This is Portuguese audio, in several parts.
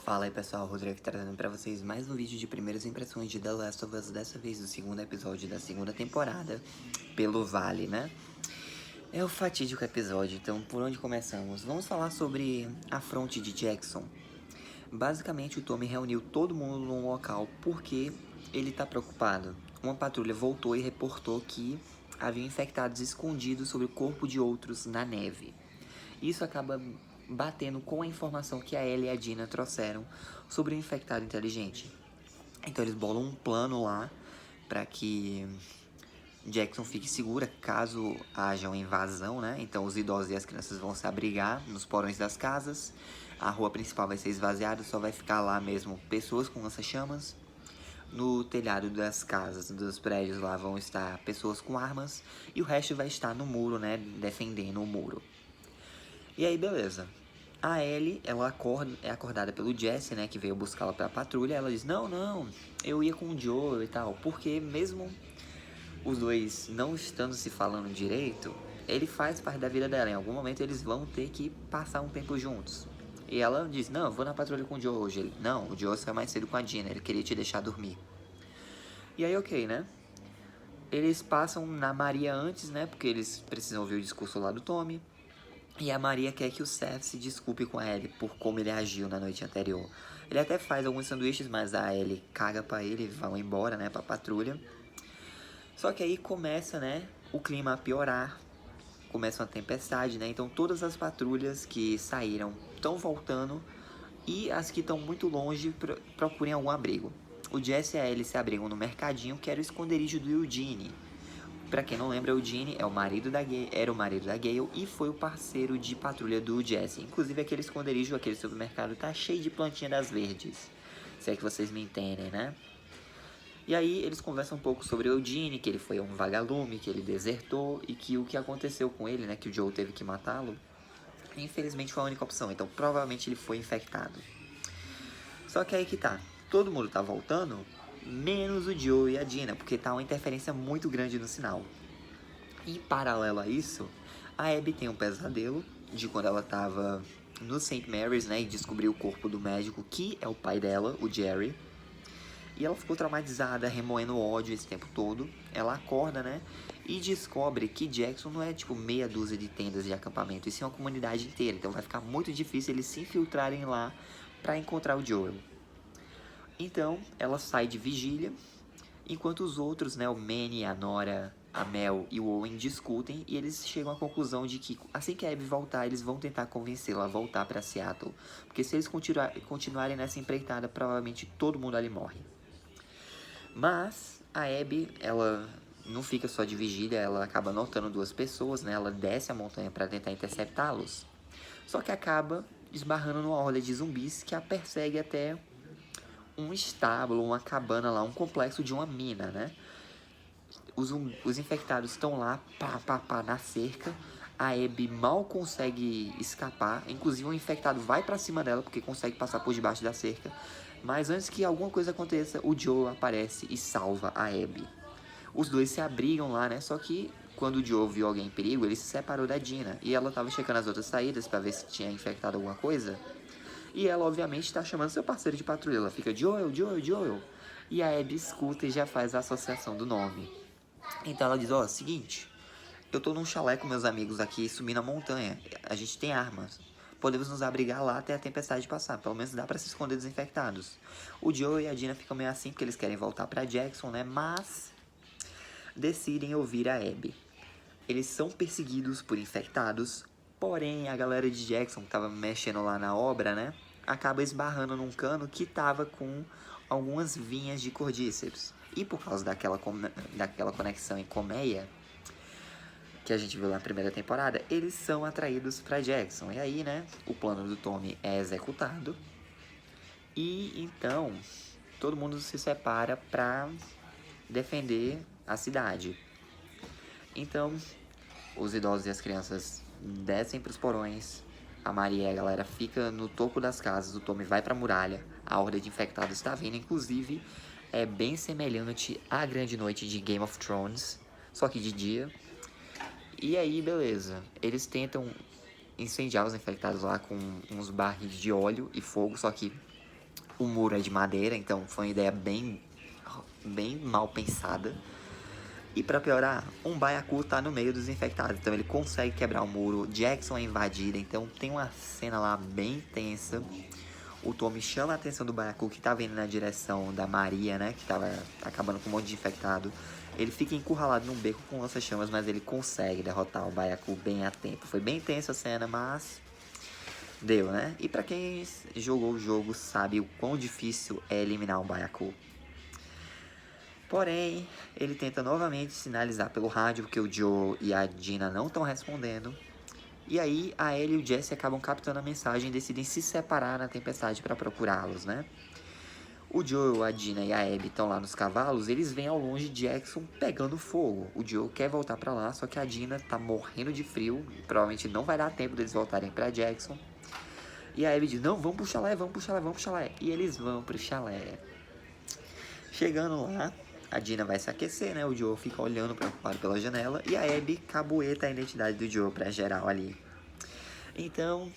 Fala aí pessoal, Rodrigo trazendo pra vocês mais um vídeo de primeiras impressões de The Last of Us, dessa vez do segundo episódio da segunda temporada, pelo Vale, né? É o fatídico episódio, então por onde começamos? Vamos falar sobre a fronte de Jackson. Basicamente o Tommy reuniu todo mundo num local porque ele tá preocupado. Uma patrulha voltou e reportou que havia infectados escondidos sobre o corpo de outros na neve. Isso acaba batendo com a informação que a Ellie e a Dina trouxeram sobre o infectado inteligente. Então eles bolam um plano lá para que Jackson fique segura caso haja uma invasão, né? Então os idosos e as crianças vão se abrigar nos porões das casas. A rua principal vai ser esvaziada, só vai ficar lá mesmo pessoas com lança-chamas. No telhado das casas, dos prédios lá vão estar pessoas com armas. E o resto vai estar no muro, né? Defendendo o muro. E aí, beleza. A Ellie, ela é acordada pelo Jesse, né, que veio buscá-la pra patrulha. Ela diz, não, eu ia com o Joe e tal. Porque mesmo os dois não estando se falando direito, ele faz parte da vida dela. Em algum momento eles vão ter que passar um tempo juntos. E ela diz, não, eu vou na patrulha com o Joe hoje. Ele, não, o Joe saiu mais cedo com a Dina, ele queria te deixar dormir. E aí, ok, né? Eles passam na Maria antes, né, porque eles precisam ouvir o discurso lá do Tommy. E a Maria quer que o Seth se desculpe com a Ellie por como ele agiu na noite anterior. Ele até faz alguns sanduíches, mas a Ellie caga pra ele e vão embora, né, pra patrulha. Só que aí começa, né, o clima a piorar. Começa uma tempestade, né, então todas as patrulhas que saíram estão voltando. E as que estão muito longe procurem algum abrigo. O Jesse e a Ellie se abrigam no mercadinho, que era o esconderijo do Eugene. Pra quem não lembra, o Eugene é o marido da era o marido da Gale e foi o parceiro de patrulha do Jesse. Inclusive aquele esconderijo, aquele supermercado tá cheio de plantinha das verdes. Se é que vocês me entendem, né? E aí eles conversam um pouco sobre o Eugene, que ele foi um vagalume, que ele desertou e que o que aconteceu com ele, né, que o Joe teve que matá-lo, infelizmente foi a única opção. Então provavelmente ele foi infectado. Só que aí que tá, todo mundo tá voltando, menos o Joe e a Dina, porque tá uma interferência muito grande no sinal. Em paralelo a isso, a Abby tem um pesadelo de quando ela tava no St. Mary's, né, e descobriu o corpo do médico, que é o pai dela, o Jerry. E ela ficou traumatizada, remoendo ódio esse tempo todo. Ela acorda, né, e descobre que Jackson não é tipo meia dúzia de tendas de acampamento, isso é uma comunidade inteira. Então vai ficar muito difícil eles se infiltrarem lá para encontrar o Joel. Então ela sai de vigília, enquanto os outros, né, o Manny, a Nora, a Mel e o Owen discutem e eles chegam à conclusão de que assim que a Abby voltar, eles vão tentar convencê-la a voltar para Seattle. Porque se eles continuarem nessa empreitada, provavelmente todo mundo ali morre. Mas a Abby, ela não fica só de vigília, ela acaba notando duas pessoas, né? Ela desce a montanha para tentar interceptá-los. Só que acaba esbarrando numa horda de zumbis que a persegue até um estábulo, uma cabana lá, um complexo de uma mina, né? Os infectados estão lá, na cerca. A Abby mal consegue escapar. Inclusive, o infectado vai pra cima dela, porque consegue passar por debaixo da cerca. Mas antes que alguma coisa aconteça, o Joe aparece e salva a Abby. Os dois se abrigam lá, né? Só que quando o Joe viu alguém em perigo, ele se separou da Dina. E ela tava checando as outras saídas pra ver se tinha infectado alguma coisa. E ela, obviamente, tá chamando seu parceiro de patrulha. Ela fica, Joel, Joel, Joel. E a Abby escuta e já faz a associação do nome. Então ela diz, ó, seguinte, eu tô num chalé com meus amigos aqui subindo a montanha. A gente tem armas. Podemos nos abrigar lá até a tempestade passar. Pelo menos dá pra se esconder dos infectados. O Joe e a Dina ficam meio assim porque eles querem voltar pra Jackson, né? Mas decidem ouvir a Abby. Eles são perseguidos por infectados. Porém, a galera de Jackson que tava mexendo lá na obra, né? Acaba esbarrando num cano que tava com algumas vinhas de cordíceps. E por causa daquela conexão em colmeia que a gente viu na primeira temporada, eles são atraídos para Jackson. E aí, né, o plano do Tommy é executado. E então, todo mundo se separa para defender a cidade. Então, os idosos e as crianças descem para os porões. A Maria e a galera fica no topo das casas. O Tommy vai para a muralha. A horda de infectados está vindo. Inclusive, é bem semelhante à Grande Noite de Game of Thrones, só que de dia. E aí, beleza. Eles tentam incendiar os infectados lá com uns barris de óleo e fogo, só que O muro é de madeira, então foi uma ideia bem mal pensada. E pra piorar, um baiacu tá no meio dos infectados, então ele consegue quebrar o muro. Jackson é invadido, então tem uma cena lá bem tensa. O Tommy chama a atenção do baiacu que tá vindo na direção da Maria, né, que tava acabando com um monte de infectado. Ele fica encurralado num beco com lança-chamas, mas ele consegue derrotar o baiacu bem a tempo. Foi bem tensa a cena, mas deu, né? E pra quem jogou o jogo sabe o quão difícil é eliminar um baiacu. Porém, ele tenta novamente sinalizar pelo rádio porque o Joe e a Dina não estão respondendo. E aí, a Ellie e o Jesse acabam captando a mensagem e decidem se separar na tempestade para procurá-los, né? O Joe, a Dina e a Abby estão lá nos cavalos, eles veem ao longe Jackson pegando fogo. O Joe quer voltar para lá, só que a Dina tá morrendo de frio, provavelmente não vai dar tempo deles voltarem para Jackson. E a Abby diz, não, vamos pro chalé, vamos pro chalé, vamos pro chalé. E eles vão pro chalé. Chegando lá, a Dina vai se aquecer, né? O Joe fica olhando preocupado pela janela. E a Abby cabueta a identidade do Joe pra geral ali. Então,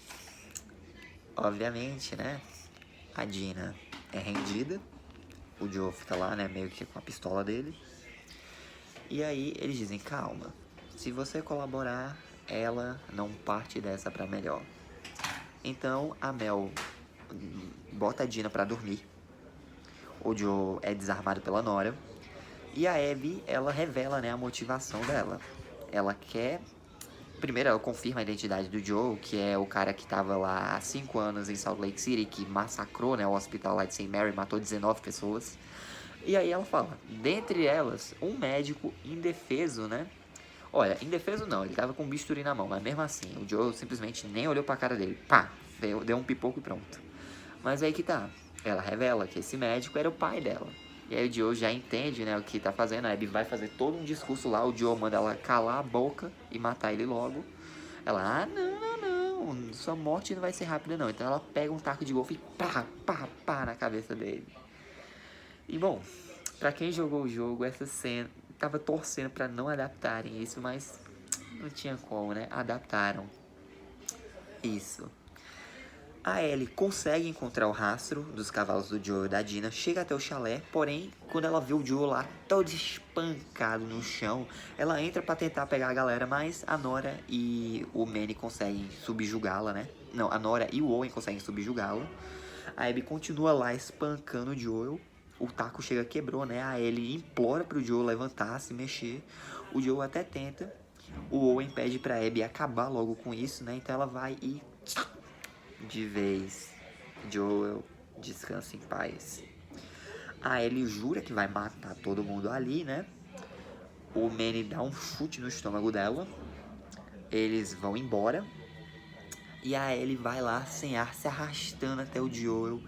obviamente, né? A Dina é rendida. O Joe fica lá, né? Meio que com a pistola dele. E aí eles dizem, calma. Se você colaborar, ela não parte dessa pra melhor. Então a Mel bota a Dina pra dormir. O Joe é desarmado pela Nora. E a Abby, ela revela, né, a motivação dela. Ela quer... Primeiro, ela confirma a identidade do Joe, que é o cara que tava lá há 5 anos em Salt Lake City, que massacrou, né, o hospital lá de St. Mary, matou 19 pessoas. E aí ela fala, dentre elas, um médico indefeso, né? Olha, indefeso não, ele tava com um bisturi na mão, mas mesmo assim, o Joe simplesmente nem olhou pra cara dele. Pá, deu um pipoco e pronto. Mas aí que tá, ela revela que esse médico era o pai dela. E aí o Joe já entende, né, o que tá fazendo. A Abby vai fazer todo um discurso lá. O Joe manda ela calar a boca e matar ele logo. Ela, não, sua morte não vai ser rápida não. Então ela pega um taco de golfe e pá na cabeça dele. E bom, pra quem jogou o jogo, essa cena... Tava torcendo pra não adaptarem isso, mas não tinha como, né? Adaptaram isso. A Ellie consegue encontrar o rastro dos cavalos do Joe e da Dina, chega até o chalé, porém, quando ela vê o Joe lá todo espancado no chão, ela entra pra tentar pegar a galera, mas a Nora e o Manny conseguem subjugá-la, né? Não, a Nora e o Owen conseguem subjugá-la. A Abby continua lá espancando o Joel. O taco chega, quebrou, né? A Ellie implora pro Joe levantar, se mexer. O Joe até tenta. O Owen pede pra Abby acabar logo com isso, né? Então ela vai e... de vez, Joel, descansa em paz. A Ellie jura que vai matar todo mundo ali, né? O Manny dá um chute no estômago dela. Eles vão embora. E a Ellie vai lá sem ar, se arrastando até o Joel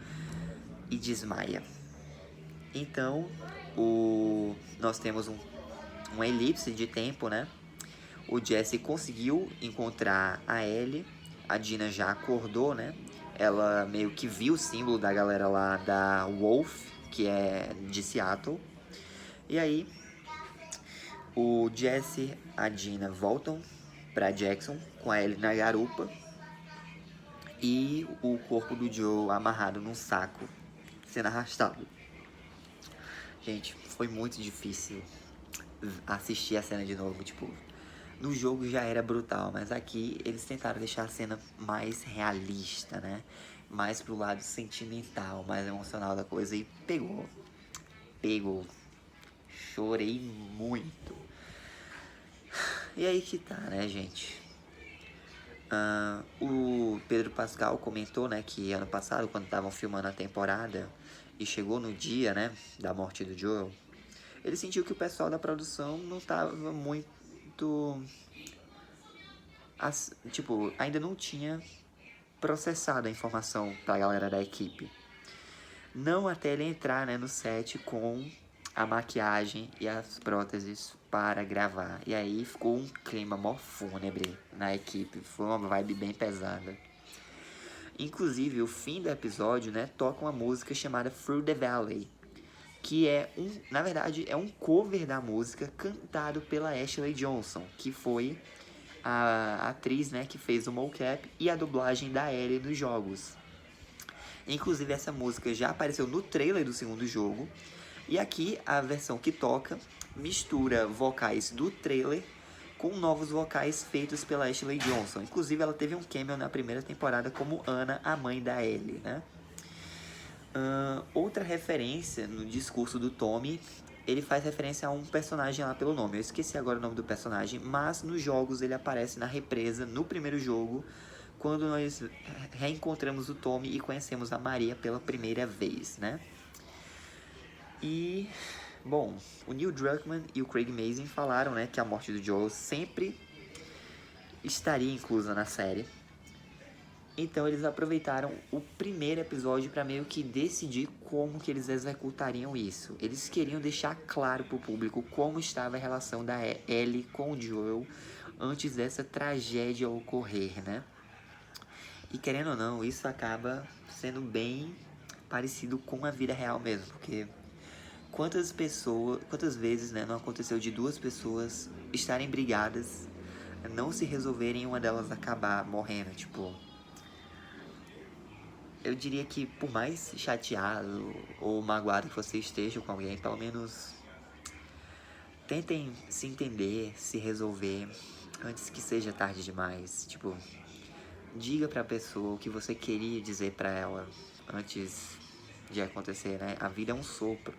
e desmaia. Então, nós temos uma elipse de tempo, né? O Jesse conseguiu encontrar a Ellie. A Dina já acordou, né? Ela meio que viu o símbolo da galera lá da Wolf, que é de Seattle. E aí, o Jesse, a Dina voltam pra Jackson com a Ellie na garupa. E o corpo do Joe amarrado num saco, sendo arrastado. Gente, foi muito difícil assistir a cena de novo, tipo... No jogo já era brutal, mas aqui eles tentaram deixar a cena mais realista, né? Mais pro lado sentimental, mais emocional da coisa. E pegou. Chorei muito. E aí que tá, né, gente? O Pedro Pascal comentou, né, que ano passado, quando estavam filmando a temporada e chegou no dia, né, da morte do Joel, ele sentiu que o pessoal da produção não tava muito... tipo, ainda não tinha processado a informação pra galera da equipe. Não até ele entrar, né, no set com a maquiagem e as próteses para gravar. E aí ficou um clima mó fúnebre na equipe. Foi uma vibe bem pesada. Inclusive, o fim do episódio, né, toca uma música chamada Through the Valley, que é na verdade, é um cover da música cantado pela Ashley Johnson, que foi a atriz, né, que fez o mocap e a dublagem da Ellie nos jogos. Inclusive, essa música já apareceu no trailer do segundo jogo. E aqui, a versão que toca mistura vocais do trailer com novos vocais feitos pela Ashley Johnson. Inclusive, ela teve um cameo na primeira temporada como Anna, a mãe da Ellie, né? Outra referência no discurso do Tommy, ele faz referência a um personagem lá pelo nome. Eu esqueci agora o nome do personagem, mas nos jogos ele aparece na represa, no primeiro jogo, quando nós reencontramos o Tommy e conhecemos a Maria pela primeira vez, né? E, bom, o Neil Druckmann e o Craig Mazin falaram, né, que a morte do Joel sempre estaria inclusa na série. Então eles aproveitaram o primeiro episódio para meio que decidir como que eles executariam isso. Eles queriam deixar claro pro público como estava a relação da Ellie com o Joel antes dessa tragédia ocorrer, né? E querendo ou não, isso acaba sendo bem parecido com a vida real mesmo, porque quantas vezes, né, não aconteceu de duas pessoas estarem brigadas, não se resolverem e uma delas acabar morrendo, tipo... Eu diria que por mais chateado ou magoado que você esteja com alguém, pelo menos tentem se entender, se resolver antes que seja tarde demais. Tipo, diga pra pessoa o que você queria dizer pra ela antes de acontecer, né? A vida é um sopro.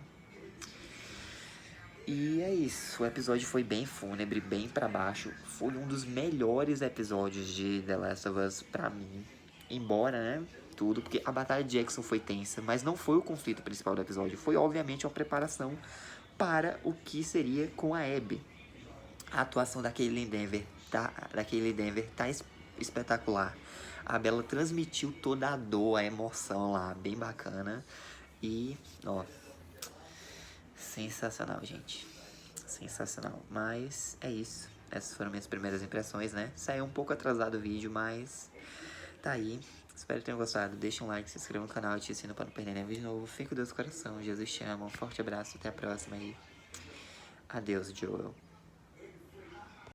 E é isso, o episódio foi bem fúnebre, bem pra baixo. Foi um dos melhores episódios de The Last of Us pra mim. Embora, né, tudo, porque a Batalha de Jackson foi tensa, mas não foi o conflito principal do episódio. Foi, obviamente, uma preparação para o que seria com a Abby. A atuação da Kaitlyn Dever tá espetacular. A Bella transmitiu toda a dor, a emoção lá, bem bacana. E, ó, sensacional, gente. Sensacional. Mas é isso. Essas foram minhas primeiras impressões, né? Saiu um pouco atrasado o vídeo, mas tá aí. Espero que tenham gostado. Deixa um like, se inscreva no canal, ative o sino para não perder nenhum vídeo novo. Fique com Deus no coração. Jesus te ama. Um forte abraço. Até a próxima e adeus, Joel.